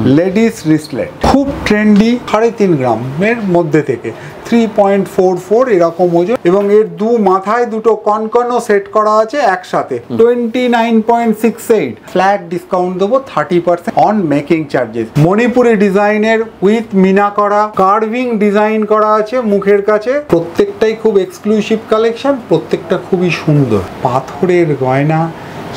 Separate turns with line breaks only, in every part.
Ladies রিসলেট, খুব trendy, 3.5 গ্রামের মধ্যে থেকে 3.44 এরকম ওজন, এবং এর দু মাথায় দুটো কনকনও সেট করা আছে একসাথে। 29.68 ফ্ল্যাট ডিসকাউন্ট দেবো 30% অন মেকিং চার্জেস। মণিপুরি ডিজাইনের উইথ মিনা করা, কার্ভিং ডিজাইন করা আছে মুখের কাছে। প্রত্যেকটাই খুব এক্সক্লুসিভ কালেকশন, প্রত্যেকটা খুবই সুন্দর। পাথরের গয়না,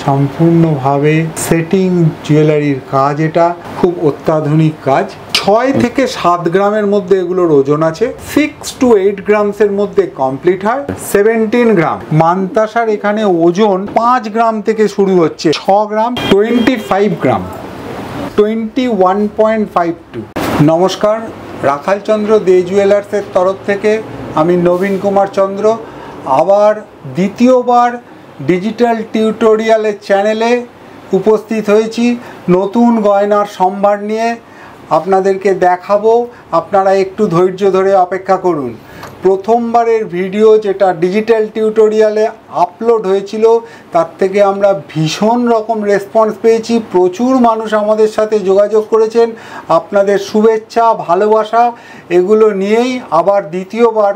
সম্পূর্ণভাবে সেটিং জুয়েলারির কাজ, এটা খুব অত্যাধুনিক কাজ। 6 থেকে 7 গ্রামের মধ্যে এগুলোর ওজন আছে। 6 to 8 গ্রামসের মধ্যে কমপ্লিট হয়। 17 গ্রাম মান্তাসার এখানে ওজন 5 গ্রাম থেকে শুরু হচ্ছে, 6 গ্রাম, 25 গ্রাম, 21.52। নমস্কার, রাখালচন্দ্র দে জুয়েলার্সের তরফ থেকে আমি নবীন কুমার চন্দ্র আবার দ্বিতীয়বার ডিজিটাল টিউটোরিয়ালের চ্যানেলে উপস্থিত হয়েছি নতুন গয়নার সম্ভার নিয়ে। আপনাদেরকে দেখাবো, আপনারা একটু ধৈর্য ধরে অপেক্ষা করুন। প্রথমবারের ভিডিও যেটা ডিজিটাল টিউটোরিয়ালে আপলোড হয়েছিল, তার থেকে আমরা ভীষণ রকম রেসপন্স পেয়েছি। প্রচুর মানুষ আমাদের সাথে যোগাযোগ করেছেন। আপনাদের শুভেচ্ছা, ভালোবাসা এগুলো নিয়েই আবার দ্বিতীয়বার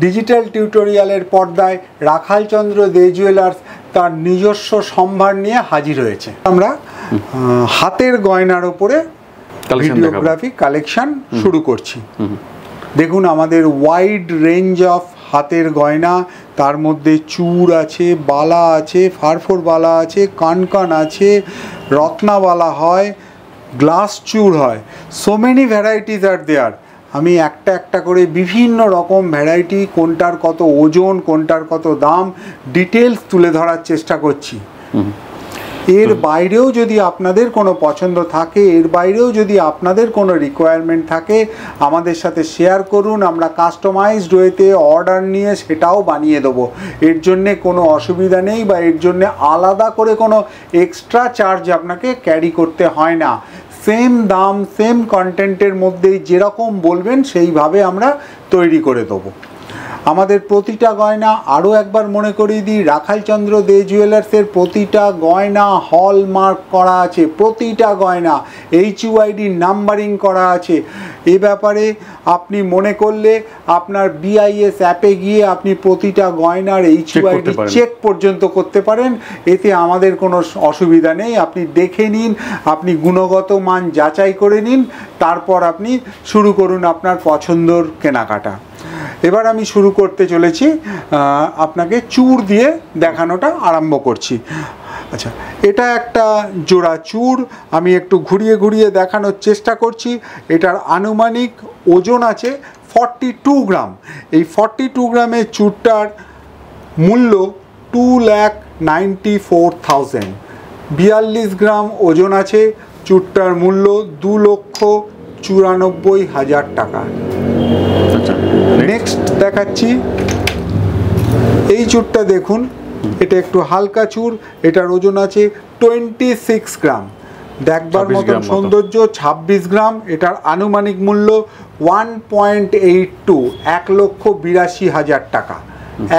ডিজিটাল টিউটোরিয়ালের পর্দায় রাখালচন্দ্র দে জুয়েলার্স তার নিজস্ব সম্ভার নিয়ে হাজির হয়েছে। আমরা হাতের গয়নার উপরে ভিডিওগ্রাফি কালেকশন শুরু করছি। দেখুন, আমাদের ওয়াইড রেঞ্জ অফ হাতের গয়না, তার মধ্যে চূড় আছে, বালা আছে, ফারফোর বালা আছে, কানকান আছে, রত্নাবালা হয়, গ্লাস চূড় হয়। সো মেনি ভ্যারাইটিস আর দেয়ার। আমি একটা একটা করে বিভিন্ন রকম ভ্যারাইটি, কোনটার কত ওজন, কোনটার কত দাম, ডিটেলস তুলে ধরার চেষ্টা করছি। এর বাইরেও যদি আপনাদের কোনো পছন্দ থাকে, এর বাইরেও যদি আপনাদের কোনো রিকোয়ারমেন্ট থাকে, আমাদের সাথে শেয়ার করুন। আমরা কাস্টমাইজড ওয়েতে অর্ডার নিয়ে সেটাও বানিয়ে দেবো। এর জন্যে কোনো অসুবিধা নেই, বা এর জন্যে আলাদা করে কোনো এক্সট্রা চার্জ আপনাকে ক্যারি করতে হয় না। সেম দাম, সেম কন্টেন্টের মধ্যেই যেরকম বলবেন সেইভাবে আমরা তৈরি করে দেবো। আমাদের প্রতিটা গয়না, আরও একবার মনে করিয়ে দিই, রাখালচন্দ্র দে জুয়েলার্সের প্রতিটা গয়না হলমার্ক করা আছে। প্রতিটা গয়না HUID নাম্বারিং করা আছে। এ ব্যাপারে আপনি মনে করলে আপনার BIS অ্যাপে গিয়ে আপনি প্রতিটা গয়নার HUID চেক পর্যন্ত করতে পারেন। এতে আমাদের কোনো অসুবিধা নেই। আপনি দেখে নিন, আপনি গুণগত মান যাচাই করে নিন, তারপর আপনি শুরু করুন আপনার পছন্দর কেনাকাটা। এবার আমি শুরু করতে চলেছি, আপনাকে চূড় দিয়ে দেখানোটা আরম্ভ করছি। আচ্ছা, এটা একটা জোড়া চূড়, আমি একটু ঘুরিয়ে ঘুরিয়ে দেখানোর চেষ্টা করছি। এটার আনুমানিক ওজন আছে 42 গ্রাম। এই 42 গ্রামের চূড়টার মূল্য 2,94,000। 42 গ্রাম ওজন আছে। চূড়টার মূল্য 2,94,000 টাকা। নেক্সট দেখাচ্ছি, এই চূড়টা দেখুন, এটা একটু হালকা চূড়। এটার ওজন আছে 26 গ্রাম। দেখবার মতন সৌন্দর্য, 26 গ্রাম। এটার আনুমানিক মূল্য 1.82, 1,82,000 টাকা।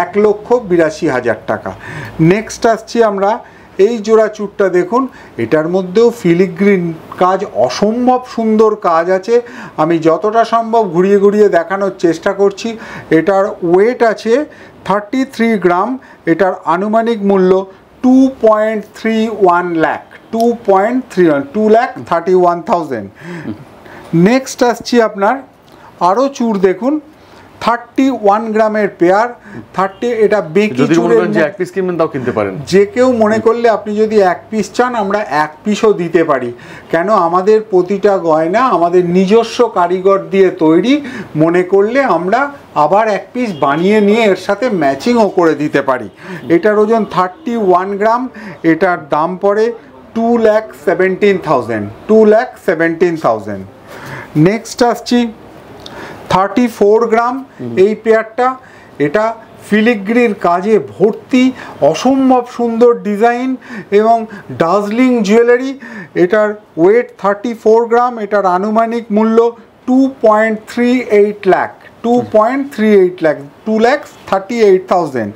1,82,000 টাকা। নেক্সট আসছি আমরা, এই জোড়া চূড়টা দেখুন, এটার মধ্যেও ফিলিগ্রিন কাজ, অসম্ভব সুন্দর কাজ আছে। আমি যতটা সম্ভব ঘুরিয়ে ঘুরিয়ে দেখানোর চেষ্টা করছি। এটার ওয়েট আছে 33 গ্রাম। এটার আনুমানিক মূল্য 2.31 লাখ, 2,31,000। নেক্সট আসছি আপনার, আরও চূড় দেখুন, 31 গ্রামের পেয়ার। এটা বেকি চূড়ের,
এক পিস কিনবেন তাও কিনতে পারেন।
যে কেউ মনে করলে আপনি যদি এক পিস চান, আমরা এক পিসও দিতে পারি। কেন, আমাদের প্রতিটা গয়না আমাদের নিজস্ব কারিগর দিয়ে তৈরি। মনে করলে আমরা আবার এক পিস বানিয়ে নিয়ে এর সাথে ম্যাচিংও করে দিতে পারি। এটার ওজন 31 গ্রাম। এটার দাম পড়ে 2,17,000, 2,17,000। নেক্সট আসছি, 34 গ্রাম এই পেয়ারটা। এটা ফিলিগ্রির কাজে ভর্তি, অসম্ভব সুন্দর ডিজাইন এবং ডার্জিলিং জুয়েলারি। এটার ওয়েট 34 গ্রাম। এটার আনুমানিক মূল্য 2.38 লাখ, 2.38 লাখ, 2,38,000।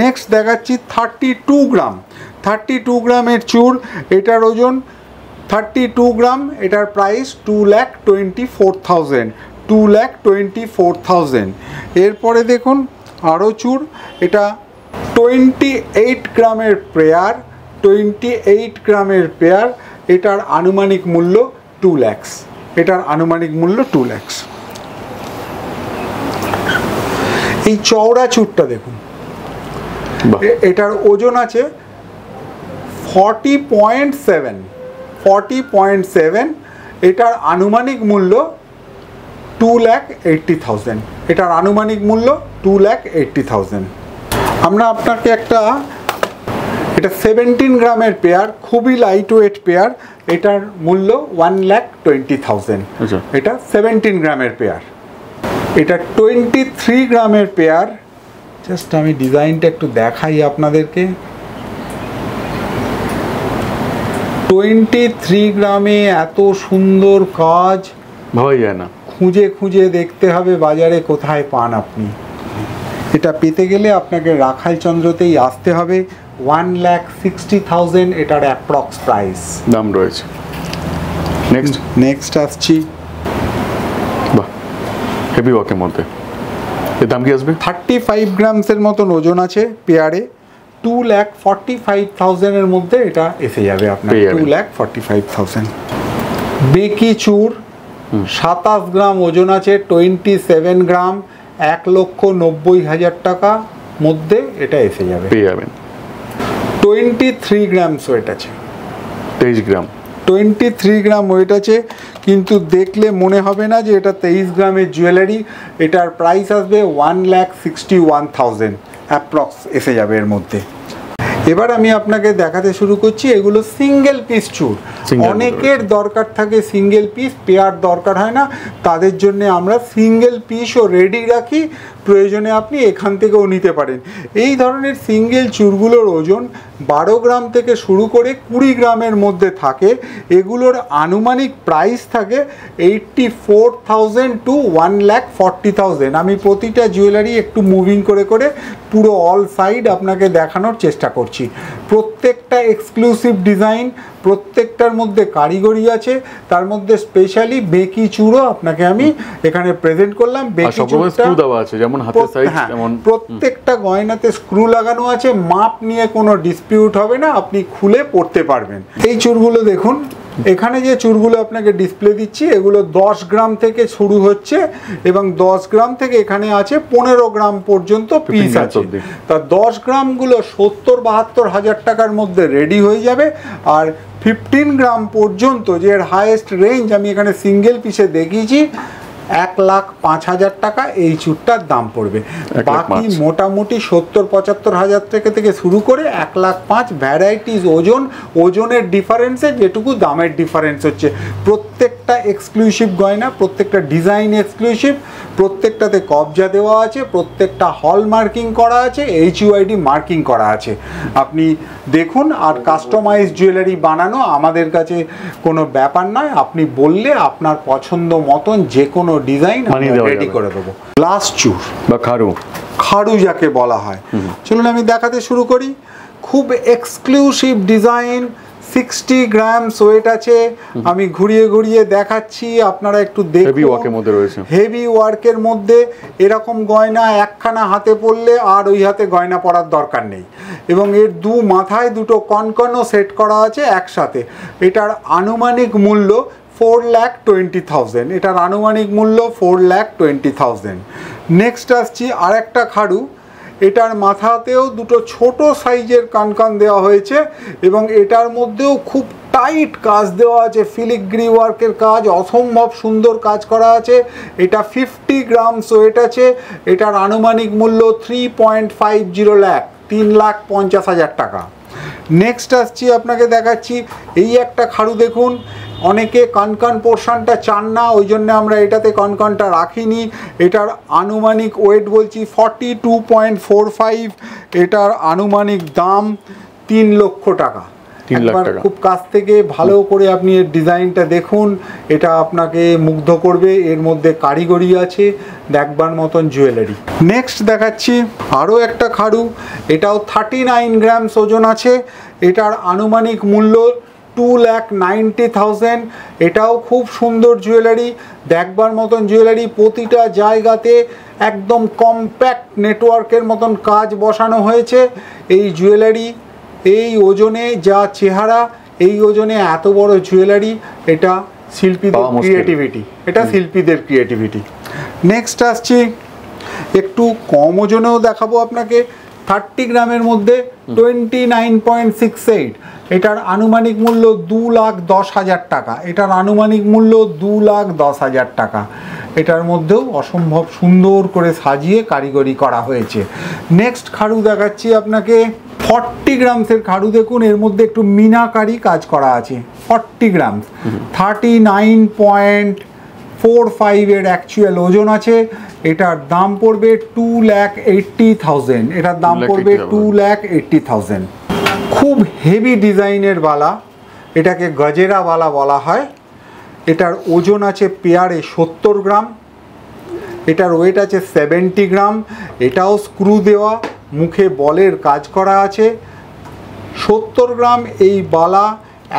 নেক্সট দেখাচ্ছি 32 গ্রাম। 32 গ্রামের চূড়। এটার ওজন 32 গ্রাম, এটার প্রাইস 2,24,000, 2,24,000। এরপরে দেখুন আরও চূড়, এটা 28 গ্রামের পেয়ার, 28 গ্রামের পেয়ার, এটার আনুমানিক মূল্য 2 লাখ, এটার আনুমানিক মূল্য 2 লাখ। এই চওড়া চূড়টা দেখুন, এটার ওজন আছে 40.7, এটার আনুমানিক মূল্য 2,80,000, এটার আনুমানিক মূল্য 2,80,000। আমরা আপনাকে একটা, এটা 17 গ্রামের পেয়ার, খুবই লাইট ওয়েট পেয়ার, এটার মূল্য 1,20,000, এটা 17 গ্রামের পেয়ার। এটা 23 গ্রামের পেয়ার, জাস্ট আমি ডিজাইনটা একটু দেখাই আপনাদেরকে। 23 গ্রামে এত সুন্দর কাজ
ভাবাই যায় না,
খুঁজে খুঁজে দেখতে হবে বাজারে কোথায় পান আপনি। এটা পেতে গেলে আপনাকে রাখালচন্দ্রতেই আসতে হবে। 1,60,000 এটার অ্যাপ্রক্স প্রাইস
দাম রয়েছে।
নেক্সট আসছি,
বাহ, হেভি ওয়ার্কের মধ্যে, এর দাম কি আসবে?
35 গ্রামসের মতন ওজন আছে পেয়ারে, 2,45,000 এর মধ্যে এটা এসে যাবে আপনার, 2,45,000। বেকি চূড় 27 গ্রাম ওজন আছে, 27 গ্রাম, 1,90,000 টাকা মধ্যে এটা এসে যাবে,
পেয়ে যাবেন।
23 গ্রাম ওয়েট আছে,
23 গ্রাম,
23 গ্রাম ওয়েট আছে, কিন্তু দেখলে মনে হবে না যে এটা 23 গ্রামের জুয়েলারি। এটার প্রাইস আসবে 1,61,000 অ্যাপ্রক্স এসে যাবে এর মধ্যে। এবার আমি আপনাকে দেখাতে শুরু করছি, এগুলো সিঙ্গেল পিস চূড়। অনেকের দরকার থাকে সিঙ্গেল পিস, পেয়ার দরকার হয় না, তাদের জন্য আমরা সিঙ্গেল পিসও রেডি রাখি, প্রয়োজনে আপনি এখান থেকেও নিতে পারেন। এই ধরনের সিঙ্গেল চূড়গুলোর ওজন 12 গ্রাম থেকে শুরু করে 20 গ্রামের মধ্যে থাকে। এগুলোর আনুমানিক প্রাইস থাকে 84,000 to 1,40,000। আমি প্রতিটা জুয়েলারি একটু মুভিং করে করে পুরো অল সাইড আপনাকে দেখানোর চেষ্টা করছি। প্রত্যেকটা এক্সক্লুসিভ ডিজাইন, প্রত্যেকটার মধ্যে কারিগরি আছে, তার মধ্যে স্পেশালি বেকি চূড়ও আপনাকে আমি এখানে প্রেজেন্ট করলাম। বেকি চূড়টা
আছে, যেমন হাতের সাইজ, যেমন
প্রত্যেকটা গয়নাতে স্ক্রু লাগানো আছে, মাপ নিয়ে কোনো ডিসপিউট হবে না, আপনি খুলে পড়তে পারবেন। এই চূড়গুলো দেখুন, এখানে যে চূড়গুলো আপনাকে ডিসপ্লে দিচ্ছি, এগুলো 10 গ্রাম থেকে শুরু হচ্ছে এবং 10 গ্রাম থেকে এখানে আছে 15 গ্রাম পর্যন্ত পিস আছে। তা 10 গ্রামগুলো 70-72 হাজার টাকার মধ্যে রেডি হয়ে যাবে। আর 15 গ্রাম পর্যন্ত, যে এর হাইয়েস্ট রেঞ্জ আমি এখানে সিঙ্গেল পিসে দেখিয়েছি, 1,05,000 টাকা এই চূড়টার দাম পড়বে। বাকি মোটামুটি 70-75 হাজার থেকে শুরু করে 1,05,000 ভ্যারাইটিস, ওজনের ডিফারেন্সে যেটুকু দামের ডিফারেন্স হচ্ছে। প্রত্যেকটা এক্সক্লুসিভ গয়না, প্রত্যেকটা ডিজাইন এক্সক্লুসিভ, প্রত্যেকটাতে কবজা দেওয়া আছে, প্রত্যেকটা হল মার্কিং করা আছে, HUID মার্কিং করা আছে। আপনি দেখুন, আর কাস্টমাইজ জুয়েলারি বানানো আমাদের কাছে কোনো ব্যাপার নয়, আপনি বললে আপনার পছন্দ মতন যে কোনো ডিজাইন রেডি করে দেবো। গ্লাস চূড়
বা
খাড়ু যাকে বলা হয়, চলুন আমি দেখাতে শুরু করি। খুব এক্সক্লুসিভ ডিজাইন, 60 গ্রাম ওয়েট আছে, আমি ঘুরিয়ে ঘুরিয়ে দেখাচ্ছি, আপনারা একটু দেখুন। হেভি ওয়ার্কের মধ্যে এরকম গয়না একখানা হাতে পরলে আর ওই হাতে গয়না পরার দরকার নেই। এবং এর মাথায় দুটো কনকনও সেট করা আছে একসাথে। এটার আনুমানিক মূল্য 4,20,000, এটার আনুমানিক মূল্য 4,20,000। নেক্সট আসছি আর একটা খাড়ু, এটার মাথাতেও দুটো ছোট সাইজের কানকান দেওয়া হয়েছে এবং এটার মধ্যেও খুব টাইট কাজ দেওয়া আছে, ফিলিগ্রি ওয়ার্কের কাজ, অসম্ভব সুন্দর কাজ করা আছে। এটা 50 গ্রাম ওয়েট আছে, এটার আনুমানিক মূল্য 3.50 লাখ, 3,50,000 টাকা। নেক্সট আসছি আপনাকে দেখাচ্ছি, এই একটা খাড়ু দেখুন। অনেকে কনকন পোর্শনটা চান না, ওই জন্য আমরা এটাতে কনকনটা রাখিনি। এটার আনুমানিক ওয়েট বলছি 42.45, এটার আনুমানিক দাম 3 লক্ষ টাকা। খুব কাছ থেকে ভালো করে আপনি এর ডিজাইনটা দেখুন, এটা আপনাকে মুগ্ধ করবে। এর মধ্যে কারিগরি আছে, দেখবার মতন জুয়েলারি। নেক্সট দেখাচ্ছি আরও একটা খাড়ু, এটাও 39 গ্রাম ওজন আছে, এটার আনুমানিক মূল্য 2,90,000। এটাও খুব সুন্দর জুয়েলারি, দেখবার মতন জুয়েলারি। প্রতিটা জায়গাতে একদম কম্প্যাক্ট নেটওয়ার্কের মতন কাজ বসানো হয়েছে। এই জুয়েলারি এই ওজনে যা চেহারা, এই ওজনে এত বড় জুয়েলারি, এটা শিল্পীদের ক্রিয়েটিভিটি, এটা শিল্পীদের ক্রিয়েটিভিটি। নেক্সট আসছি, একটু কম ওজনেও দেখাবো আপনাকে। 30 গ্রামের মধ্যে 29.68, এটার আনুমানিক মূল্য 2,10,000 টাকা। এটার আনুমানিক মূল্য 2,10,000 টাকা। এটার মধ্যেও অসম্ভব সুন্দর করে সাজিয়ে কারিগরি করা হয়েছে। নেক্সট খাড়ু দেখাচ্ছি আপনাকে, 40 গ্রামসের খাড়ু। দেখুন এর মধ্যে একটু মিনাকারি কাজ করা আছে। 40 গ্রামস, 39.45 এর অ্যাকচুয়াল ওজন আছে। এটার দাম পড়বে 2,80,000। এটার দাম পড়বে 2,80,000। খুব হেভি ডিজাইনের বালা, এটাকে গজেরা বালা বলা হয়। এটার ওজন আছে পেয়ারে 70 গ্রাম। এটার ওয়েট আছে 70 গ্রাম। এটাও স্ক্রু দেওয়া, মুখে বলের কাজ করা আছে। 70 গ্রাম এই বালা,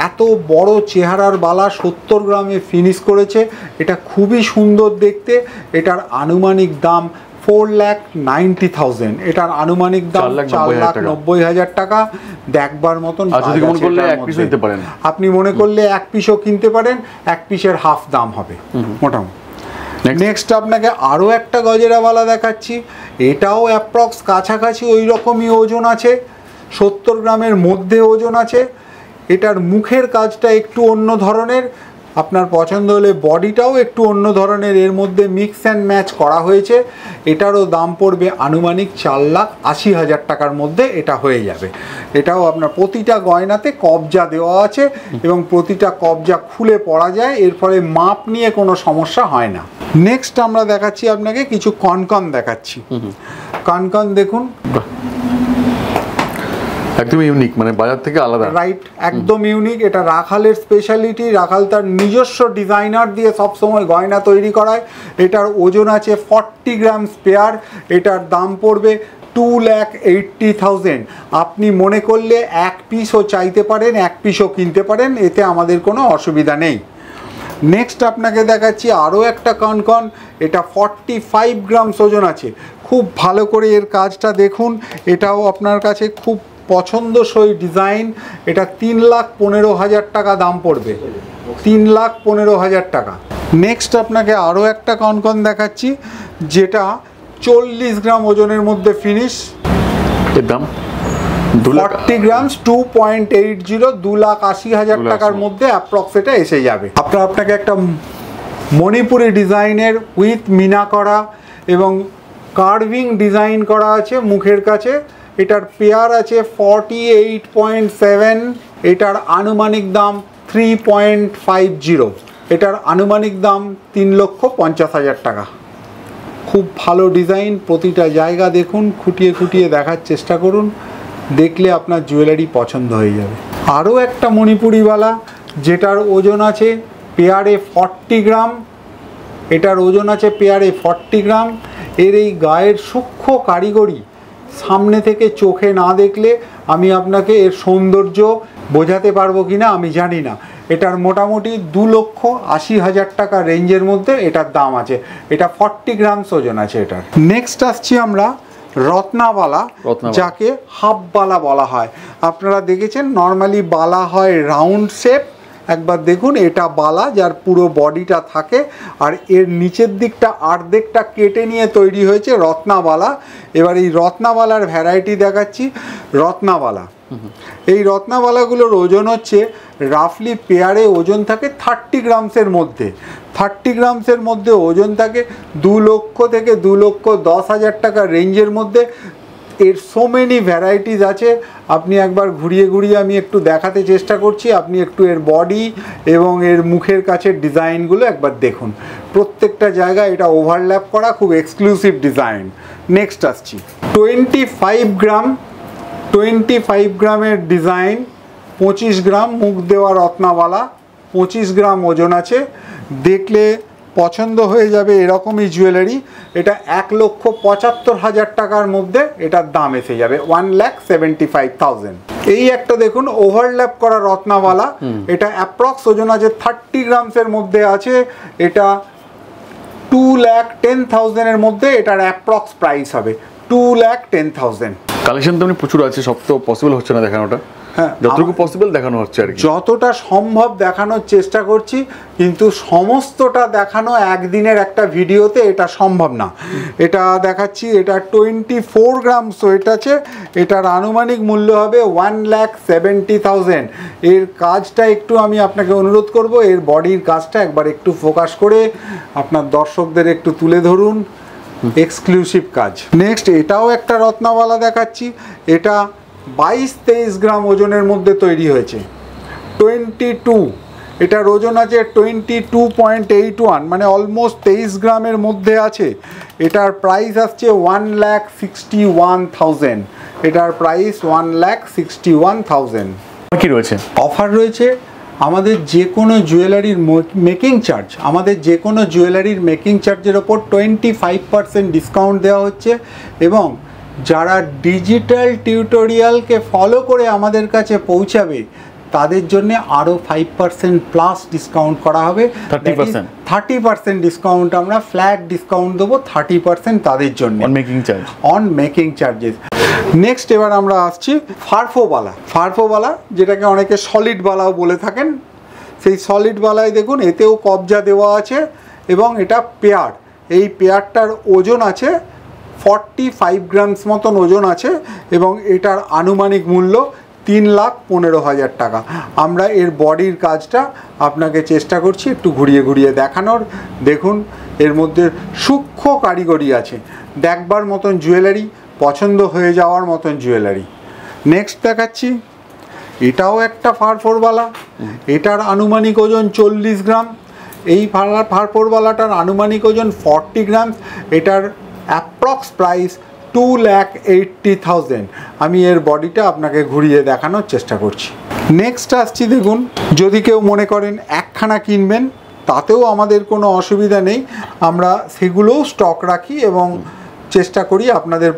এত বড় চেহারার বালা 70 গ্রামে ফিনিশ করেছে। এটা খুবই সুন্দর দেখতে। এটার আনুমানিক দাম 4,90,000। এটার আনুমানিক দাম 4,90,000 টাকা। দেখবার মতন। আপনি মনে করলে এক পিসও কিনতে পারেন, এক পিসের হাফ দাম হবে মোটামুটি। নেক্সট আপনাকে আরও একটা গজেরাওয়ালা দেখাচ্ছি। এটাও অ্যাপ্রক্স কাছাকাছি ওই রকমই ওজন আছে, 70 গ্রামের মধ্যে ওজন আছে। এটার মুখের কাজটা একটু অন্য ধরনের, আপনার পছন্দ হলে বডিটাও একটু অন্য ধরনের, এর মধ্যে মিক্স অ্যান্ড ম্যাচ করা হয়েছে। এটারও দাম পড়বে আনুমানিক 4,80,000 টাকার মধ্যে এটা হয়ে যাবে। এটাও আপনার প্রতিটা গয়নাতে কবজা দেওয়া আছে এবং প্রতিটা কবজা খুলে পড়া যায়, এর ফলে মাপ নিয়ে কোনো সমস্যা হয় না। নেক্সট আমরা দেখাচ্ছি আপনাকে কিছু কনকন দেখাচ্ছি। কনকন দেখুন,
একদম ইউনিক, মানে বাজার থেকে আলাদা।
রাইট, একদম ইউনিক। এটা রাখালের স্পেশালিটি। রাখাল তার নিজস্ব ডিজাইনার দিয়ে সবসময় গয়না তৈরি করায়। এটার ওজন আছে 40 গ্রাম পেয়ার। এটার দাম পড়বে 2,80,000। আপনি মনে করলে এক পিসও চাইতে পারেন, এক পিসও কিনতে পারেন, এতে আমাদের কোনো অসুবিধা নেই। নেক্সট আপনাকে দেখাচ্ছি আরও একটা কনকন। এটা 45 গ্রাম ওজন আছে। খুব ভালো করে এর কাজটা দেখুন। এটাও আপনার কাছে খুব পছন্দসই ডিজাইন। এটা 3,15,000 টাকা দাম পড়বে, 3,15,000 টাকা। নেক্সট আপনাকে আরও একটা কনকন দেখাচ্ছি, যেটা 40 গ্রাম ওজনের মধ্যে ফিনিশ।
এর দাম
40 গ্রাম 2.80, 2,80,000 টাকার মধ্যে অ্যাপ্রক্স এটা এসে যাবে। আপনাকে একটা মণিপুরি ডিজাইনের উইথ মিনা করা এবং কার্ভিং ডিজাইন করা আছে মুখের কাছে। এটার পেয়ার আছে 48.7। এটার আনুমানিক দাম 3.50। এটার আনুমানিক দাম 3,50,000 টাকা। খুব ভালো ডিজাইন। প্রতিটা জায়গা দেখুন, খুঁটিয়ে খুঁটিয়ে দেখার চেষ্টা করুন, দেখলে আপনার জুয়েলারি পছন্দ হয়ে যাবে। আরও একটা মণিপুরিওয়ালা, যেটার ওজন আছে পেয়ারে 40 গ্রাম। এটার ওজন আছে পেয়ারে 40 গ্রাম। এর এই গায়ের সূক্ষ্ম কারিগরি সামনে থেকে চোখে না দেখলে আমি আপনাকে এর সৌন্দর্য বোঝাতে পারবো কিনা আমি জানি না। এটার মোটামুটি 2,80,000 টাকা রেঞ্জের মধ্যে এটার দাম আছে। এটা 40 গ্রাম ওজন আছে এটার। নেক্সট আসছি আমরা রত্নাবালা, যাকে হাফ বালা বলা হয়। আপনারা দেখেছেন নর্মালি বালা হয় রাউন্ড শেপ। একবার দেখুন, এটা বালা যার পুরো বডিটা থাকে, আর এর নিচের দিকটা আর্ধেকটা কেটে নিয়ে তৈরি হয়েছে রত্নাবালা। এবার এই রত্নাবালার ভ্যারাইটি দেখাচ্ছি। রত্নাবালা, এই রত্নাবালাগুলোর ওজন হচ্ছে রাফলি পেয়ারে ওজন থাকে 30 গ্রামসের মধ্যে। 30 গ্রামসের মধ্যে ওজন থাকে 2 লক্ষ থেকে 2,10,000 টাকা রেঞ্জের মধ্যে। এর সো মেনি ভ্যারাইটিস আছে। আপনি একবার ঘুরিয়ে ঘুরিয়ে আমি একটু দেখাতে চেষ্টা করছি, আপনি একটু এর বডি এবং এর মুখের কাছের ডিজাইনগুলো একবার দেখুন। প্রত্যেকটা জায়গায় এটা ওভারল্যাপ করা, খুব এক্সক্লুসিভ ডিজাইন। নেক্সট আসছি 25 গ্রাম। 25 গ্রামের ডিজাইন, 25 গ্রাম মুখ দেওয়া রত্নাবালা, 25 গ্রাম ওজন আছে। দেখলে পছন্দ হয়ে যাবে এরকমই জুয়েলারি। এটা 1,75,000 টাকার মধ্যে এটার দাম এসে যাবে, 1,75,000। এই একটা দেখুন ওভারল্যাপ করা রত্নাওয়ালা, এটা অ্যাপ্রক্স ওজন আছে 30 গ্রামসের মধ্যে আছে। এটা 2,10,000 এর মধ্যে এটার অ্যাপ্রক্স প্রাইস হবে 2,10,000।
কালেকশন তো প্রচুর আছে, সব তো পসিবল হচ্ছে না দেখানোটা।
হ্যাঁ,
যতটুকু পসিবল দেখানো হচ্ছে আর কি,
যতটা সম্ভব দেখানোর চেষ্টা করছি, কিন্তু সমস্তটা দেখানো একদিনের একটা ভিডিওতে এটা সম্ভব না। এটা দেখাচ্ছি, এটা 24 গ্রামস ওয়েট আছে। এটার আনুমানিক মূল্য হবে 1,70,000। এর কাজটা একটু আমি আপনাকে অনুরোধ করব, এর বডির কাজটা একবার একটু ফোকাস করে আপনার দর্শকদের একটু তুলে ধরুন, এক্সক্লুসিভ কাজ। নেক্সট এটাও একটা রত্নাওয়ালা দেখাচ্ছি। এটা 22-23 গ্রাম ওজনের মধ্যে তৈরি হয়েছে, 22। এটার ওজন আছে 22.81, মানে অলমোস্ট 23 গ্রামের মধ্যে আছে। এটার প্রাইস আসছে 1,61,000। এটার প্রাইস 1,61,000।
কি রয়েছে?
অফার রয়েছে আমাদের যে কোনো জুয়েলারির মেকিং চার্জ, আমাদের যে কোনো জুয়েলারির মেকিং চার্জের ওপর 25% ডিসকাউন্ট দেওয়া হচ্ছে, এবং যারা ডিজিটাল টিউটোরিয়ালকে ফলো করে আমাদের কাছে পৌঁছাবে তাদের জন্য আরও 5% প্লাস ডিসকাউন্ট করা হবে। 30% ডিসকাউন্ট, আমরা ফ্ল্যাট ডিসকাউন্ট দেবো 30% তাদের জন্য অন মেকিং চার্জেস। নেক্সট এবার আমরা আসছি ফারফোবালা, যেটাকে অনেকে সলিড বালাও বলে থাকেন। সেই সলিড বালায় দেখুন এতেও কবজা দেওয়া আছে, এবং এটা পেয়ার। এই পেয়ারটার ওজন আছে 45 গ্রামস মতন ওজন আছে, এবং এটার আনুমানিক মূল্য 3,15,000 টাকা। আমরা এর বডির কাজটা আপনাকে চেষ্টা করছি একটু ঘুরিয়ে ঘুরিয়ে দেখানোর। দেখুন এর মধ্যে সূক্ষ্ম কারিগরি আছে, দেখবার মতন জুয়েলারি, পছন্দ হয়ে যাওয়ার মতন জুয়েলারি। নেক্সট দেখাচ্ছি, এটাও একটা ফারফোরবালা। এটার আনুমানিক ওজন 40 গ্রাম। এই ফারফোরবালাটার আনুমানিক ওজন 40 গ্রাম। এটার অ্যাপ্রক্স প্রাইস 2,80,000। আমি এর বডিটা আপনাকে ঘুরিয়ে দেখানোর চেষ্টা করছি। নেক্সট আসছি, দেখুন যদি কেউ মনে করেন একখানা কিনবেন তাতেও আমাদের কোনো অসুবিধা নেই, আমরা সেগুলোও স্টক রাখি এবং চেষ্টা করি আপনাদের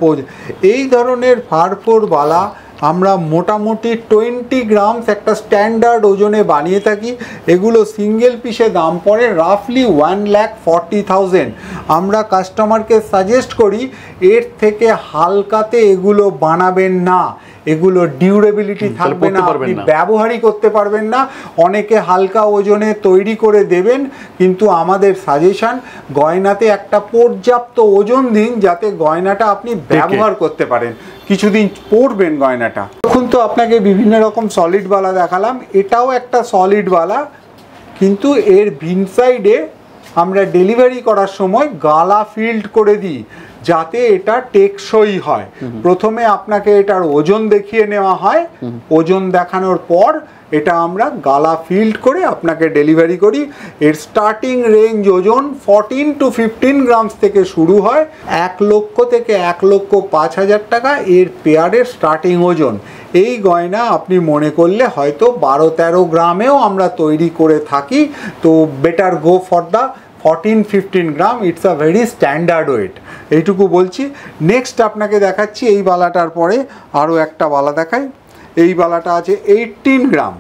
এই ধরনের ফারফোরবালা আমরা মোটামুটি 20 গ্রামস একটা স্ট্যান্ডার্ড ওজনে বানিয়ে থাকি। এগুলো সিঙ্গেল পিসে দাম পড়ে রাফলি 1,40,000। আমরা কাস্টমারকে সাজেস্ট করি এর থেকে হালকাতে এগুলো বানাবেন না, এগুলো ডিউরেবিলিটি থাকবে না, আপনি ব্যবহারই করতে পারবেন না। অনেকে হালকা ওজনে তৈরি করে দেবেন, কিন্তু আমাদের সাজেশন গয়নাতে একটা পর্যাপ্ত ওজন দিন যাতে গয়নাটা আপনি ব্যবহার করতে পারেন, কিছুদিন পরবেন গয়নাটা। তখন তো আপনাকে বিভিন্ন রকম সলিড বালা দেখালাম, এটাও একটা সলিড বালা, কিন্তু এর ভিনসাইডে আমরা ডেলিভারি করার সময় গালা ফিল্ড করে দিই যাতে এটা টেকসই হয়। প্রথমে আপনাকে এটার ওজন দেখিয়ে নেওয়া হয়, ওজন দেখানোর পর এটা আমরা গালা ফিল্ড করে আপনাকে ডেলিভারি করি। এর স্টার্টিং রেঞ্জ ওজন 14 to 15 গ্রামস থেকে শুরু হয়, 1 লক্ষ থেকে 1,05,000 টাকা এর পেয়ারের স্টার্টিং ওজন। এই গয়না আপনি মনে করলে হয়তো 12-13 গ্রামেও আমরা তৈরি করে থাকি, তো better go for the 14-15 gram, it's a very standard wait, এইটুকু বলছি। নেক্সট আপনাকে দেখাচ্ছি এই বালাটার পরে আরও একটা বালা দেখাই। এই বালাটা আছে 18 গ্রাম,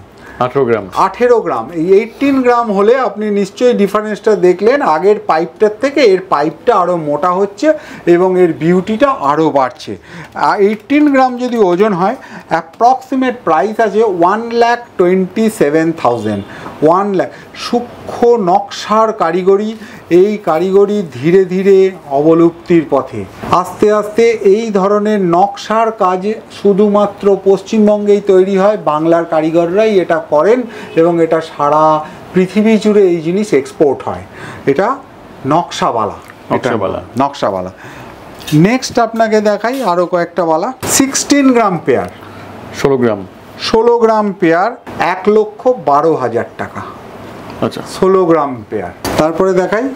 18 গ্রাম। এই 18 গ্রাম হলে আপনি নিশ্চয়ই ডিফারেন্সটা দেখলেন, আগের পাইপটার থেকে এর পাইপটা আরও মোটা হচ্ছে এবং এর বিউটিটা আরও বাড়ছে। 18 গ্রাম যদি ওজন হয়, অ্যাপ্রক্সিমেট প্রাইস আছে 1,27,000। 1 লাখ। সূক্ষ্ম নকশার কারিগরি, এই কারিগরি ধীরে ধীরে অবলুপ্তির পথে। আস্তে আস্তে এই ধরনের নকশার কাজ শুধুমাত্র পশ্চিমবঙ্গেই তৈরি হয়, বাংলার কারিগররাই এটা করেন এবং এটা সারা পৃথিবী জুড়ে এই জিনিস এক্সপোর্ট হয়। এটা নকশাওয়ালা। নেক্সট আপনাকে দেখাই আরও কয়েকটা বালা। 16 গ্রাম পেয়ার, 16 গ্রাম পেয়ার, 1,12,000 টাকা।
আচ্ছা,
16 গ্রাম পেয়ার। তারপরে দেখাই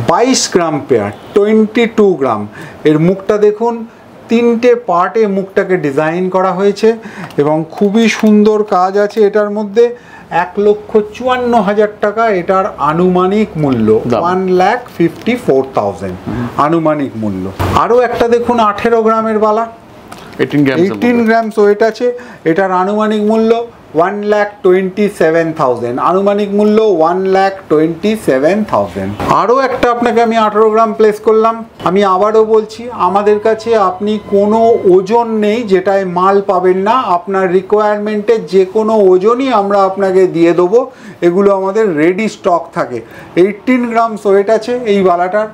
22 গ্রাম পেয়ার, 22 গ্রাম। এর মুখটা দেখুন, 3টে পার্টে মুখটাকে ডিজাইন করা হয়েছে এবং খুবই সুন্দর কাজ আছে এটার মধ্যে। 1,54,000 টাকা এটার আনুমানিক মূল্য, 1,54,000 আনুমানিক মূল্য। আরও একটা দেখুন 18 গ্রামের বালা, 18 গ্রাম ওয়েট আছে, এটার আনুমানিক মূল্য 1,27,000 আনুমানিক মূল্য 1,27,000। আরও একটা আপনাকে আমি 18 গ্রাম প্লেস করলাম। আমি আবারও বলছি, আমাদের কাছে আপনি কোনো ওজন নেই যেটায় মাল পাবেন না, আপনার রিকোয়ারমেন্টের যে কোনো ওজনই আমরা আপনাকে দিয়ে দেবো, এগুলো আমাদের রেডি স্টক থাকে। 18 গ্রাম ওয়েট আছে এই বালাটার,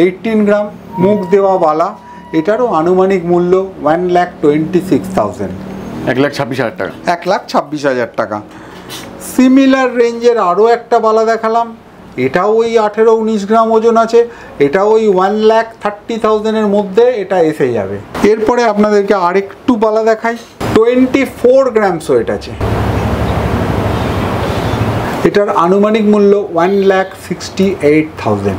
18 গ্রাম মুখ দেওয়া বালা, এটারও আনুমানিক মূল্য 1,26,000
1,26,000 টাকা,
1,26,000 টাকা। সিমিলার রেঞ্জের আরও একটা বালা দেখালাম, এটাও ওই 18-19 গ্রাম ওজন আছে, এটাও ওই 1,30,000 এর মধ্যে এটা এসে যাবে। এরপরে আপনাদেরকে আরেকটু বালা দেখাই, 24 গ্রাম ওয়েট আছে, এটার আনুমানিক মূল্য 1,68,000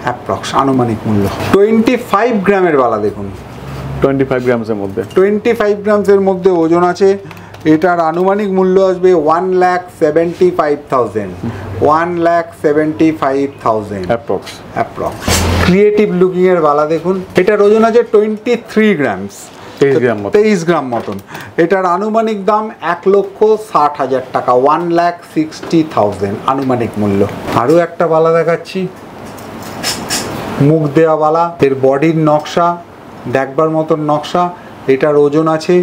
অ্যাপ্রক্স আনুমানিক মূল্য। 25 গ্রামের বালা দেখুন,
25 গ্রামসের মধ্যে,
25 গ্রামসের মধ্যে ওজন আছে, এটার আনুমানিক মূল্য আসবে 1,75,000 1,75,000 অ্যাপ্রক্স। ক্রিয়েটিভ লুকিং এর বালা দেখুন, এটার ওজন আছে 23 গ্রামস, 23 গ্রাম মতন, এটার আনুমানিক দাম 1,60,000 টাকা, 1,60,000 আনুমানিক মূল্য। আরও একটা বালা দেখাচ্ছি, মুখ দেওয়া বালা, এর বডির নকশা দেখবার মতন নকশা, এটার ওজন আছে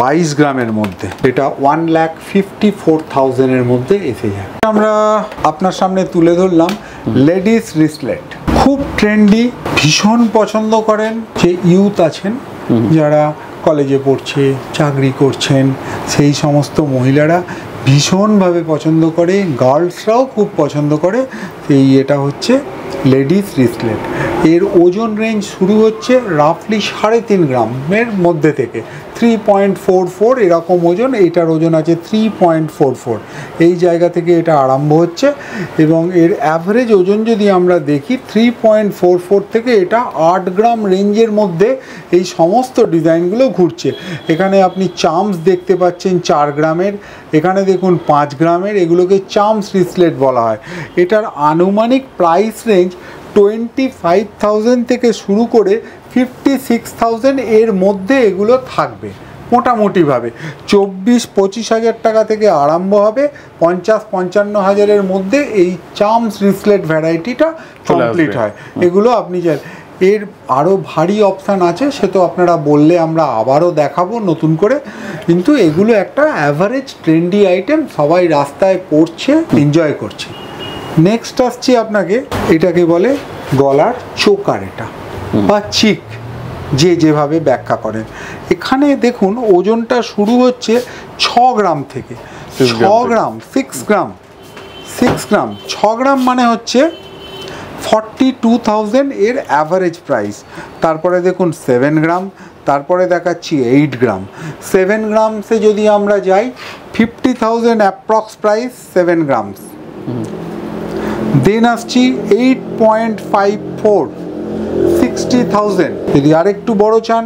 22 গ্রামের মধ্যে, এটা 1,54,000 এর মধ্যে এসে যায়। আমরা আপনার সামনে তুলে ধরলাম লেডিস রিসলেট, খুব ট্রেন্ডি, ভীষণ পছন্দ করেন যে ইউথ আছেন যারা কলেজে পড়ছে, চাকরি করছেন, সেই সমস্ত মহিলারা ভীষণভাবে পছন্দ করে, গার্লসরাও খুব পছন্দ করে। এটা হচ্ছে লেডিস রিসলেট, এর ওজন রেঞ্জ শুরু হচ্ছে রাফলি 3.5 গ্রামের মধ্যে থেকে, 3.44 এরকম ওজন, এইটার ওজন আছে 3.44, এই জায়গা থেকে এটা আরম্ভ হচ্ছে। এবং এর অ্যাভারেজ ওজন যদি আমরা দেখি 3.44 থেকে এটা 8 গ্রাম রেঞ্জের মধ্যে এই সমস্ত ডিজাইনগুলো ঘুরছে। এখানে আপনি চার্মস দেখতে পাচ্ছেন 4 গ্রামের, এখানে দেখুন 5 গ্রামের, এগুলোকে চার্মস রিসলেট বলা হয়। এটার আনুমানিক প্রাইস রেঞ্জ 25,000 থেকে শুরু করে 56,000 এর মধ্যে এগুলো থাকবে মোটামুটিভাবে। 24-25 হাজার টাকা থেকে আরম্ভ হবে, 50-55 হাজারের মধ্যে এই চার্মস রিসলেট ভ্যারাইটিটা কমপ্লিট হয়। এগুলো আপনি চাই, এর আরও ভারী অপশান আছে, সে তো আপনারা বললে আমরা আবারও দেখাবো নতুন করে, কিন্তু এগুলো একটা অ্যাভারেজ ট্রেন্ডি আইটেম, সবাই রাস্তায় পড়ছে, এনজয় করছে। নেক্সট আসছি আপনাকে, এটাকে বলে গলার চোকার, এটা বা চিক, যে যেভাবে ব্যাখ্যা করেন। এখানে দেখুন ওজনটা শুরু হচ্ছে 6 গ্রাম থেকে, 6 গ্রাম 6 গ্রাম 6 গ্রাম মানে হচ্ছে 42,000 এর অ্যাভারেজ প্রাইস। তারপরে দেখুন 7 গ্রাম, তারপরে দেখাচ্ছি 8 গ্রাম। 7 গ্রামসে যদি আমরা যাই 50,000 অ্যাপ্রক্স প্রাইস 7 গ্রামস। দেন আসছি 8.54, 60,000। যদি আরেকটু বড় চান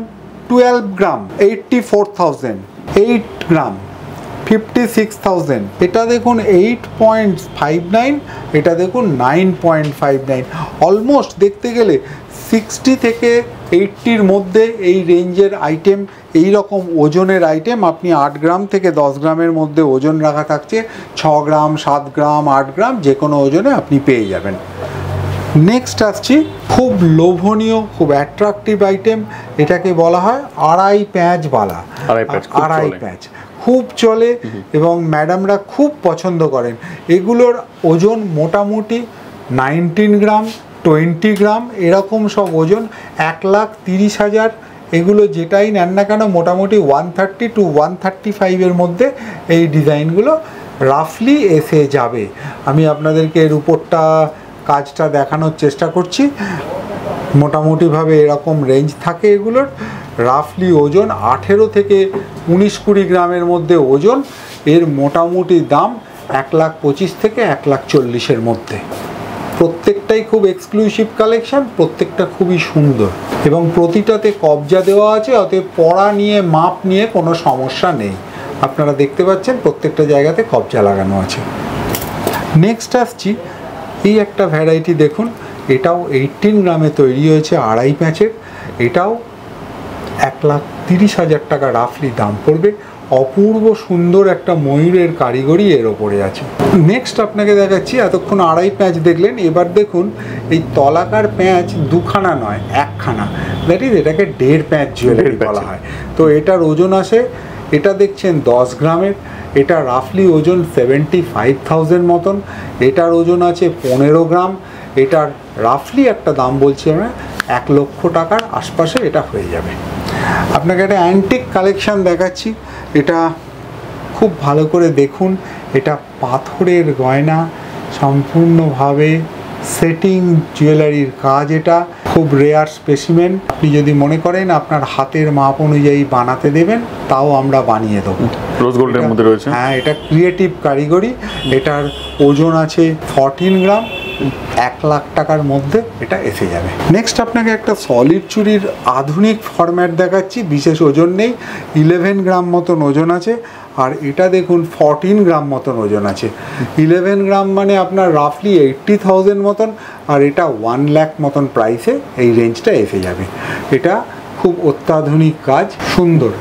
12 গ্রাম 84,000, 8 গ্রাম 56,000। এটা দেখুন 8.59, এটা দেখুন 9.59, অলমোস্ট দেখতে গেলে 60 থেকে 80-র মধ্যে এই রেঞ্জের আইটেম, এই রকম ওজনের আইটেম আপনি 8 গ্রাম থেকে 10 গ্রামের মধ্যে ওজন রাখা থাকছে, 6 গ্রাম 7 গ্রাম 8 গ্রাম যে কোনো ওজনে আপনি পেয়ে যাবেন। নেক্সট আসছি খুব লোভনীয়, খুব অ্যাট্রাকটিভ আইটেম, এটাকে বলা হয় আড়াই প্যাঁচ বালা। আড়াই প্যাঁচ খুব চলে এবং ম্যাডামরা খুব পছন্দ করেন। এগুলোর ওজন মোটামুটি 19 গ্রাম 20 গ্রাম এরকম সব ওজন, 1,30,000। এগুলো যেটাই নেন না কেন মোটামুটি 130 to 135 এর মধ্যে এই ডিজাইনগুলো রাফলি এসে যাবে। আমি আপনাদেরকে এর উপরটা কাজটা দেখানোর চেষ্টা করছি। মোটামুটিভাবে এরকম রেঞ্জ থাকে এগুলোর। রাফলি ওজন 18 থেকে 19-20 গ্রামের মধ্যে ওজন। এর মোটামুটি দাম 1,25,000 থেকে 1,40,000 এর মধ্যে। প্রত্যেকটাই খুব এক্সক্লুসিভ কালেকশন, প্রত্যেকটা খুবই সুন্দর এবং প্রতিটাতে কবজা দেওয়া আছে, অতএব পড়া নিয়ে মাপ নিয়ে কোনো সমস্যা নেই। আপনারা দেখতে পাচ্ছেন প্রত্যেকটা জায়গাতে কবজা লাগানো আছে। নেক্সট আসছি, এই একটা ভ্যারাইটি দেখুন, এটাও 18 গ্রামে তৈরি হয়েছে, আড়াই প্যাঁচের। এটাও 1,30,000 টাকা রাফলি দাম পড়বে। অপূর্ব সুন্দর একটা ময়ূরের কারিগরি এর ওপরে আছে। নেক্সট আপনাকে দেখাচ্ছি, এতক্ষণ আড়াই প্যাঁচ দেখলেন, এবার দেখুন এই তলাকার প্যাঁচ দুখানা নয়, একখানা, দ্যাট ইজ এটাকে 1.5 প্যাঁচ জুয়েলারি বলা হয়। তো এটার ওজন আসে, এটা দেখছেন 10 গ্রামের, এটা রাফলি ওজন 75,000 মতন, এটার ওজন আছে 15 গ্রাম, এটার রাফলি একটা দাম বলছি আমরা 1 লক্ষ টাকার আশপাশে এটা হয়ে যাবে। আপনাকে একটা অ্যান্টিক কালেকশান দেখাচ্ছি, এটা খুব ভালো করে দেখুন, এটা পাথরের গয়না, সম্পূর্ণভাবে সেটিং জুয়েলারির কাজ, এটা খুব রেয়ার স্পেসিমেন। আপনি যদি মনে করেন আপনার হাতের মাপ অনুযায়ী বানাতে দেবেন, তাও আমরা বানিয়ে দেবো।
রোজ গোল্ডের মধ্যে রয়েছে।
হ্যাঁ, এটা ক্রিয়েটিভ কারিগরি। এটার ওজন আছে 14 গ্রাম, 1 লাখ টাকার মধ্যে এটা এসে যাবে। নেক্সট আপনাকে একটা সলিড চুরির আধুনিক ফরম্যাট দেখাচ্ছি, বিশেষ ওজন নেই, 11 গ্রাম মতন ওজন আছে। আর এটা দেখুন 14 গ্রাম মতন ওজন আছে। 11 গ্রাম মানে আপনার রাফলি 80,000 মতন, আর এটা 1 লাখ মতন প্রাইসে এই রেঞ্জটা এসে যাবে। এটা খুব অত্যাধুনিক কাজ, সুন্দর,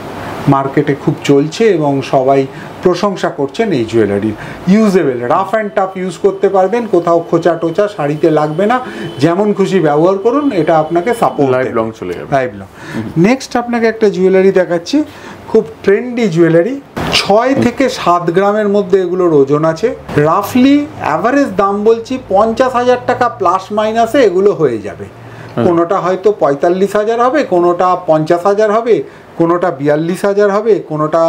মার্কেটে খুব চলছে এবং সবাই প্রশংসা করছেন এই জুয়েলারির। Usable, rough and tough use করতে পারবেন, কোথাও খোঁচা টোচা শাড়িতে লাগবে না, যেমন খুশি ব্যবহার করুন, এটা আপনাকে সাপোর্ট
লাইফ লং চলে যাবে।
Life long. নেক্সট আপনাকে একটা জুয়েলারি দেখাচ্ছি, খুব ট্রেন্ডি জুয়েলারি, 6 থেকে 7 গ্রামের মধ্যে এগুলোর ওজন আছে। রাফলি অ্যাভারেজ দাম বলছি 50,000 টাকা প্লাস মাইনাসে এগুলো হয়ে যাবে। কোনোটা হয়তো 45,000 হবে, কোনোটা 50,000 হবে, কোনোটা 42,000 হবে, কোনোটা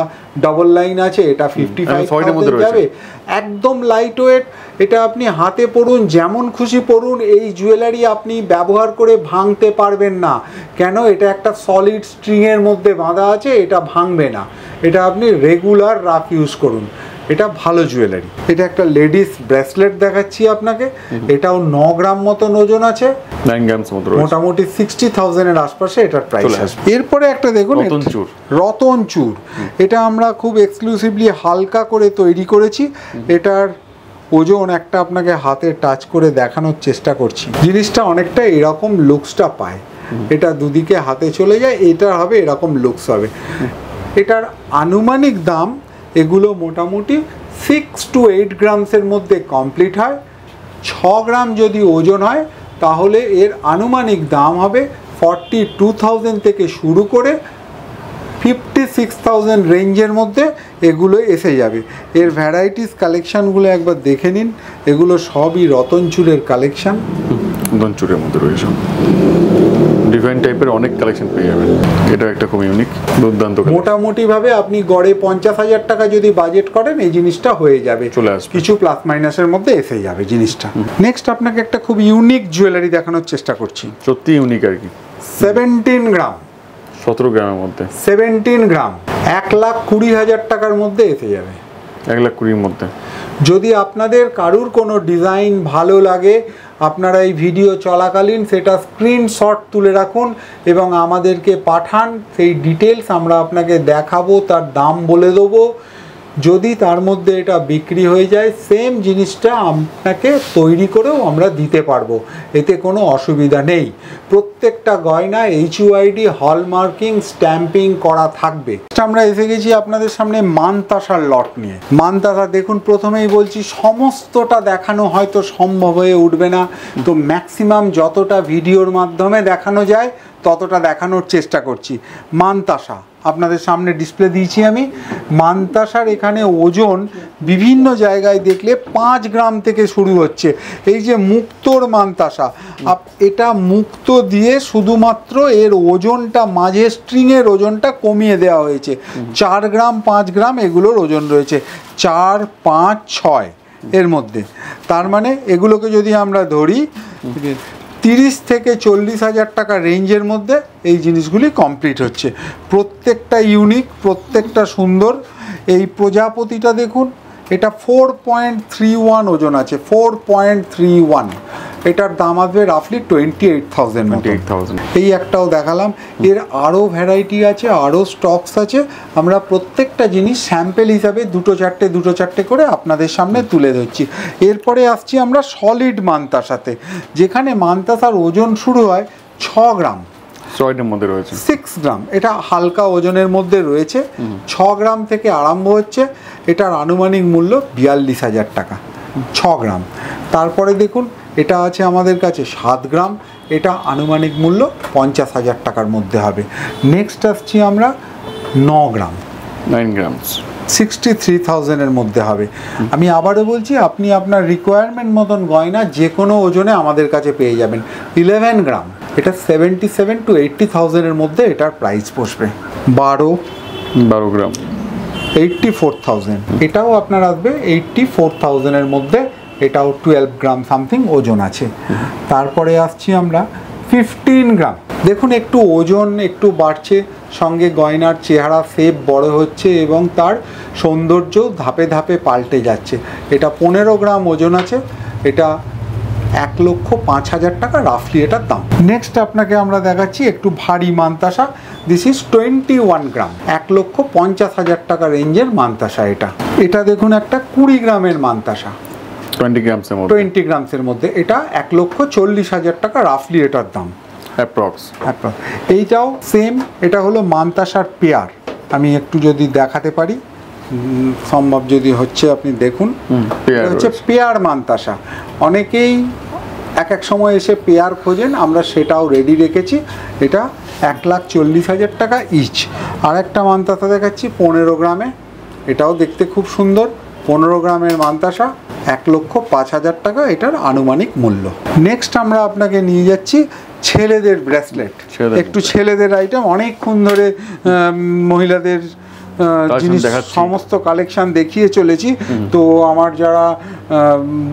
ডবল লাইন আছে, এটা 55,000 যাবে। একদম লাইট ওয়েট, এটা আপনি হাতে পরুন, যেমন খুশি পরুন, এই জুয়েলারি আপনি ব্যবহার করে ভাঙতে পারবেন না। কেন? এটা একটা সলিড স্ট্রিংয়ের মধ্যে বাঁধা আছে, এটা ভাঙবে না। এটা আপনি রেগুলার রাফ ইউজ করুন, এটা ভালো জুয়েলারি। এটা একটা লেডিস ব্রেসলেট দেখাচ্ছি আপনাকে, এটাও 9 গ্রাম মতন ওজন আছে,
9 গ্রাম মতো রয়েছে,
মোটামুটি 60,000 এর আশপাশে এটার প্রাইস আসবে। এরপরে একটা দেখুন, রতন চূড়, এটা আমরা খুব এক্সক্লুসিভলি হালকা করে তৈরি করেছি। এটার ওজন একটা আপনাকে হাতে টাচ করে দেখানোর চেষ্টা করছি। জিনিসটা অনেকটা এরকম লুকসটা পায়, এটা দুদিকে হাতে চলে যায়, এটা হবে এরকম লুকস হবে। এটার আনুমানিক দাম, এগুলো মোটামুটি 6 to 8 গ্রামসের মধ্যে কমপ্লিট হয়। 6 গ্রাম যদি ওজন হয় তাহলে এর আনুমানিক দাম হবে 42,000 থেকে শুরু করে 56,000 রেঞ্জের মধ্যে এগুলো এসে যাবে। এর ভ্যারাইটিস কালেকশানগুলো একবার দেখে নিন, এগুলো সবই রতনচূড়ের কালেকশান।
রতনচূড়ের মধ্যে রয়েছে ডিভাইন টাইপের অনেক কালেকশন পেয়ে যাবেন। এটা একটা খুব ইউনিক, দুর্দান্ত।
মোটামুটি ভাবে আপনি গড়ে 50,000 টাকা যদি বাজেট করেন, এই জিনিসটা হয়ে যাবে,
চলে আসবে,
কিছু প্লাস মাইনাসের মধ্যে এসে যাবে জিনিসটা। নেক্সট আপনাকে একটা খুব ইউনিক জুয়েলারি দেখানোর চেষ্টা করছি,
সত্যি ইউনিক আর কি।
17 গ্রাম,
17 গ্রামের মধ্যে
17 গ্রাম, 1,20,000 টাকার মধ্যে এসে যাবে।
1,20,000 মধ্যে।
যদি আপনাদের কারুর কোনো ডিজাইন ভালো লাগে, আপনারা এই ভিডিও চলাকালীন সেটা স্ক্রিনশট তুলে রাখুন এবং আমাদেরকে পাঠান, সেই ডিটেলস আমরা আপনাকে দেখাবো, তার দাম বলে দেবো। যদি তার মধ্যে এটা বিক্রি হয়ে যায়, সেম জিনিসটা আপনাকে তৈরি করেও আমরা দিতে পারবো, এতে কোনো অসুবিধা নেই। প্রত্যেকটা গয়না HUID হলমার্কিং স্ট্যাম্পিং করা থাকবে। আমরা এসে গেছি আপনাদের সামনে মানতাসার লট নিয়ে। মানতাসা দেখুন, প্রথমেই বলছি সমস্তটা দেখানো হয়তো সম্ভব হয়ে উঠবে না, তো ম্যাক্সিমাম যতটা ভিডিওর মাধ্যমে দেখানো যায় ততটা দেখানোর চেষ্টা করছি। মানতাসা আপনাদের সামনে ডিসপ্লে দিয়েছি আমি। মানতাসার এখানে ওজন বিভিন্ন জায়গায় দেখলে 5 গ্রাম থেকে শুরু হচ্ছে। এই যে মুক্তোর মানতাসা, এটা মুক্ত দিয়ে শুধুমাত্র এর ওজনটা, মাঝে স্ট্রিংয়ের ওজনটা কমিয়ে দেওয়া হয়েছে। 4 গ্রাম 5 গ্রাম এগুলোর ওজন রয়েছে, 4, 5, 6 এর মধ্যে। তার মানে এগুলোকে যদি আমরা ধরি 30 থেকে 40,000 টাকা রেঞ্জের মধ্যে এই জিনিসগুলি কমপ্লিট হচ্ছে। প্রত্যেকটা ইউনিক, প্রত্যেকটা সুন্দর। এই প্রজাপতিটা দেখুন, এটা 4.31 ওজন আছে, 4.31। এটার দাম আসবে রাফলি 28,000 মতো।
28,000
এই একটাও দেখালাম। এর আরও ভ্যারাইটি আছে, আরও স্টকস আছে। আমরা প্রত্যেকটা জিনিস স্যাম্পেল হিসাবে দুটো চারটে করে আপনাদের সামনে তুলে ধরছি। এরপরে আসছি আমরা সলিড মান্তাসাতে, যেখানে মান্তাসার ওজন শুরু হয় 6 গ্রাম,
6 মধ্যে রয়েছে
6 গ্রাম। এটা হালকা ওজনের মধ্যে রয়েছে, 6 গ্রাম থেকে আরম্ভ হচ্ছে। এটার আনুমানিক মূল্য 42,000 টাকা 6 গ্রাম। তারপরে দেখুন এটা আছে আমাদের কাছে 7 গ্রাম, এটা আনুমানিক মূল্য 50,000 টাকার মধ্যে হবে। নেক্সট আসছি আমরা 9 গ্রাম,
9 গ্রামস,
63,000-এর মধ্যে হবে। আমি আবারও বলছি, আপনি আপনার রিকোয়ারমেন্ট মতন গয়না যে কোনো ওজনে আমাদের কাছে পেয়ে যাবেন। 11 গ্রাম, এটা 77 to 80,000-এর মধ্যে এটার প্রাইস বসবে।
12 গ্রাম,
84,000, এটাও আপনার আসবে 84,000-এর মধ্যে। এটাও 12 গ্রাম সামথিং ওজন আছে। তারপরে আসছি আমরা 15 গ্রাম। দেখুন একটু ওজন একটু বাড়ছে, সঙ্গে গয়নার চেহারা শেপ বড় হচ্ছে এবং তার সৌন্দর্য ধাপে ধাপে পাল্টে যাচ্ছে। এটা 15 গ্রাম ওজন আছে, এটা 1,05,000 টাকা রাফলি এটার দাম। নেক্সট আপনাকে আমরা দেখাচ্ছি একটু ভারী মান্তাসা। দিস ইজ 21 গ্রাম, 1,50,000 টাকা রেঞ্জের মান্তাসা এটা। এটা দেখুন একটা 20 গ্রামের মান্তাসা,
20 গ্রামসের মধ্যে,
20 গ্রামসের মধ্যে। এটা 1,40,000 টাকা রাফলি এটার দাম
অ্যাপ্রক্স।
এইটাও সেম, এটা হলো মান্তাসার পেয়ার। আমি একটু যদি দেখাতে পারি, সম্ভব যদি হচ্ছে আপনি দেখুন, এটা হচ্ছে পেয়ার মান্তাসা। অনেকেই এক সময় এসে পেয়ার খোঁজেন, আমরা সেটাও রেডি রেখেছি। এটা 1,40,000 টাকা ইচ। আর একটা মান্তাসা দেখাচ্ছি 15 গ্রামে, এটাও দেখতে খুব সুন্দর। 15 গ্রামের মান্তাসা 1,05,000 টাকা এটার আনুমানিক মূল্য। নেক্সট আমরা আপনাকে নিয়ে যাচ্ছি ছেলেদের ব্রেসলেট। একটু ছেলেদের আইটেম, অনেকক্ষণ ধরে মহিলাদের জিনিস সমস্ত কালেকশন দেখিয়ে চলেছি। তো আমার যারা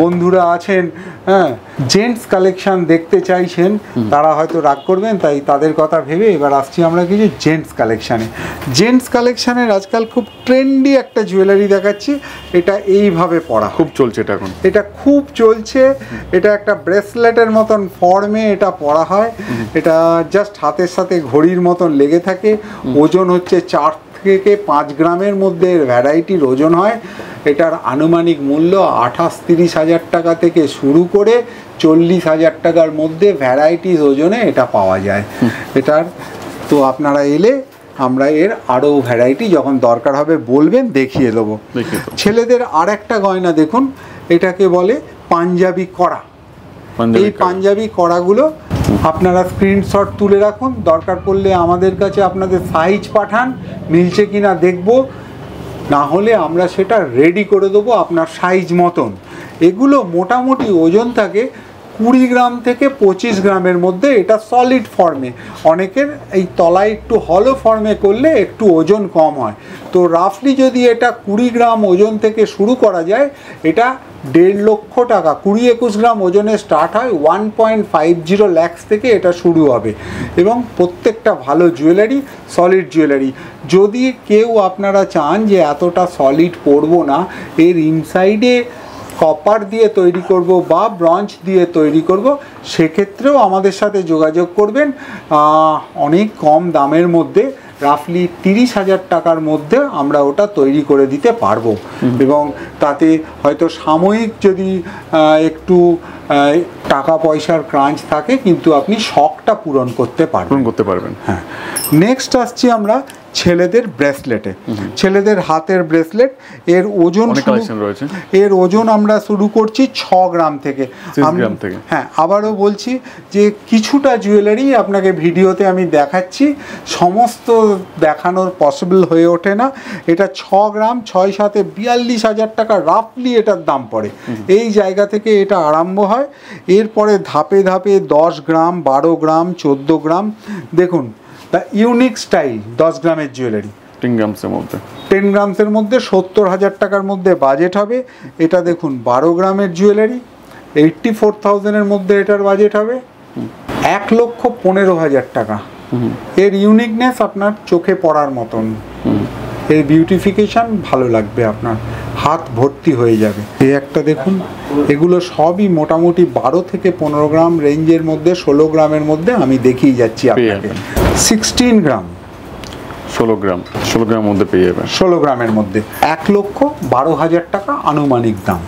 বন্ধুরা আছেন, হ্যাঁ, জেন্টস কালেকশন দেখতে চাইছেন, তারা হয়তো রাগ করবেন, তাই তাদের কথা ভেবে এবার আসছি আমরা কিছু জেন্টস কালেকশানে। জেন্টস কালেকশানের আজকাল খুব ট্রেন্ডি একটা জুয়েলারি দেখাচ্ছি। এটা এইভাবে পরা
খুব চলছে এটা এখন,
এটা খুব চলছে। এটা একটা ব্রেসলেটের মতন ফর্মে এটা পরা হয়। এটা জাস্ট হাতের সাথে ঘড়ির মতন লেগে থাকে। ওজন হচ্ছে 4 থেকে 5 গ্রামের মধ্যে ভ্যারাইটির ওজন হয়। এটার আনুমানিক মূল্য 28-30,000 টাকা থেকে শুরু করে 40,000 টাকার মধ্যে ভ্যারাইটিস ওজনে এটা পাওয়া যায়। এটার তো আপনারা এলে আমরা এর আরও ভ্যারাইটি যখন দরকার হবে বলবেন, দেখিয়ে দেবো। ছেলেদের আর একটা গয়না দেখুন, এটাকে বলে পাঞ্জাবি কড়া। এই পাঞ্জাবি কড়াগুলো আপনারা স্ক্রিনশট তুলে রাখুন, দরকার পড়লে আমাদের কাছে আপনাদের সাইজ পাঠান, মিলছে কিনা দেখব, না হলে আমরা সেটা রেডি করে দেবো আপনার সাইজ মতন। এগুলো মোটামুটি ওজন থাকে 20 গ্রাম থেকে 25 গ্রামের মধ্যে। এটা সলিড ফর্মে, অনেকের এই তলায় একটু হলো ফর্মে করলে একটু ওজন কম হয়। তো রাফলি যদি এটা 20 গ্রাম ওজন থেকে শুরু করা যায়, এটা 1.5 লক্ষ টাকা, 20-21 গ্রাম ওজনে স্টার্ট হয়। 1.50 lakhs থেকে এটা শুরু হবে। এবং প্রত্যেকটা ভালো জুয়েলারি, সলিড জুয়েলারি। যদি কেউ আপনারা চান যে এতটা সলিড পরবো না, এর ইনসাইডে কপার দিয়ে তৈরি করব বা ব্রঞ্জ দিয়ে তৈরি করব, সেক্ষেত্রেও আমাদের সাথে যোগাযোগ করবেন। অনেক কম দামের মধ্যে, রাফলি 30,000 টাকার মধ্যে আমরা ওটা তৈরি করে দিতে পারবো। এবং তাতে হয়তো সাময়িক যদি একটু টাকা পয়সার ক্রাঞ্চ থাকে, কিন্তু আপনি শখটা পূরণ করতে পারবেন। হ্যাঁ, নেক্সট আসছি আমরা ছেলেদের ব্রেসলেটে। ছেলেদের হাতের ব্রেসলেট, এর ওজন আমরা শুরু করছি 6 গ্রাম থেকে। হ্যাঁ, আবারও বলছি যে কিছুটা জুয়েলারি আপনাকে ভিডিওতে আমি দেখাচ্ছি, সমস্ত দেখানোর পসিবল হয়ে ওঠে না। এটা 6 গ্রাম, 6-7 42,000 টাকা রাফলি এটার দাম পড়ে। এই জায়গা থেকে এটা আরম্ভ হয়। এরপরে ধাপে ধাপে 10 গ্রাম, 12 গ্রাম, 14 গ্রাম। দেখুন দ্য ইউনিক স্টাইল 10 গ্রামের জুয়েলারি,
10 গ্রামসের মধ্যে
10 গ্রামসের মধ্যে 70,000 টাকার মধ্যে বাজেট হবে। এটা দেখুন 12 গ্রামের জুয়েলারি, 84,000-এর মধ্যে এটার বাজেট হবে। 1,15,000 টাকা। এর ইউনিকনেস আপনার চোখে পড়ার মতন, এর বিউটিফিকেশন ভালো লাগবে আপনার। হাত ভর্তি হয়ে যাবে। এই একটা দেখুন, এগুলো সবই মোটামুটি 12 থেকে 15 গ্রাম রেঞ্জের মধ্যে, 16 গ্রামের মধ্যে আমি দেখিয়ে যাচ্ছি আপনাকে। 16 গ্রাম,
16 গ্রাম মধ্যে পেয়ে যাবেন।
16 গ্রামের মধ্যে 1,12,000 টাকা আনুমানিক দাম।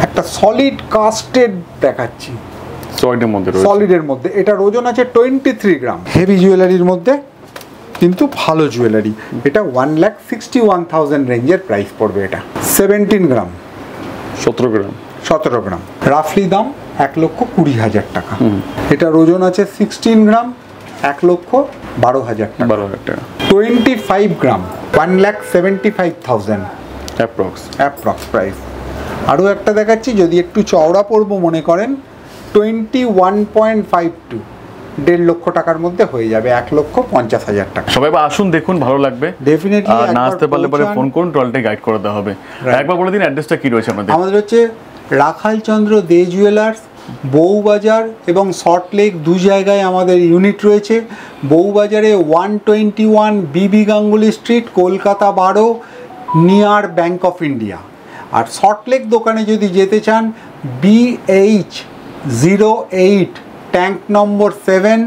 একটা সলিড কাস্টেড দেখাচ্ছি, সলিডের মধ্যে। এটার ওজন আছে 23 গ্রাম। হেভি জুয়েলারির মধ্যে কিন্তু ভালো জুয়েলারি। এটা 1,61,000 রেঞ্জের প্রাইস পড়বে। এটা 17 গ্রাম, 17 গ্রাম, রাফলি দাম 1,20,000 টাকা। এটার ওজন আছে 16 গ্রাম, 1,12,000 টাকা। 25 গ্রাম, 1,75,000 অ্যাপ্রক্স প্রাইস। আরও একটা দেখাচ্ছি, যদি একটু চওড়া পড়বো মনে করেন, 21.52, 1.5 লক্ষ টাকার মধ্যে হয়ে যাবে, 1,50,000 টাকা।
সবাই আসুন, দেখুন, ভালো লাগবে
ডেফিনেটলি।
না আসতে পারলে পরে ফোন করুন, টোটালটাই গাইড করে দেওয়া হবে। একবার বলে দিন অ্যাড্রেসটা কি রয়েছে আপনাদের?
আমাদের হচ্ছে রাখালচন্দ্র দে জুয়েলার্স, বউবাজার এবং সল্টলেক, 2 জায়গায় আমাদের ইউনিট রয়েছে। বউবাজারে 121 B B Ganguly street, Kolkata 12, near bank of India. আর সল্টলেক দোকানে যদি যেতে চান, BH08 tank number 7,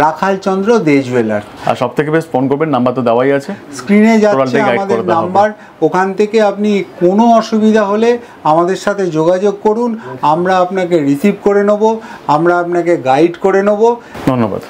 Rakhalchandra De jewellers.
আর সব থেকে বেস্ট ফোন করবেন, নাম্বার তো দেওয়াই আছে,
স্ক্রিনে যাচ্ছে আমাদের নাম্বার। ওখান থেকে আপনি কোনো অসুবিধা হলে আমাদের সাথে যোগাযোগ করুন, আমরা আপনাকে রিসিভ করে নেব, আমরা আপনাকে গাইড করে নেব।
ধন্যবাদ।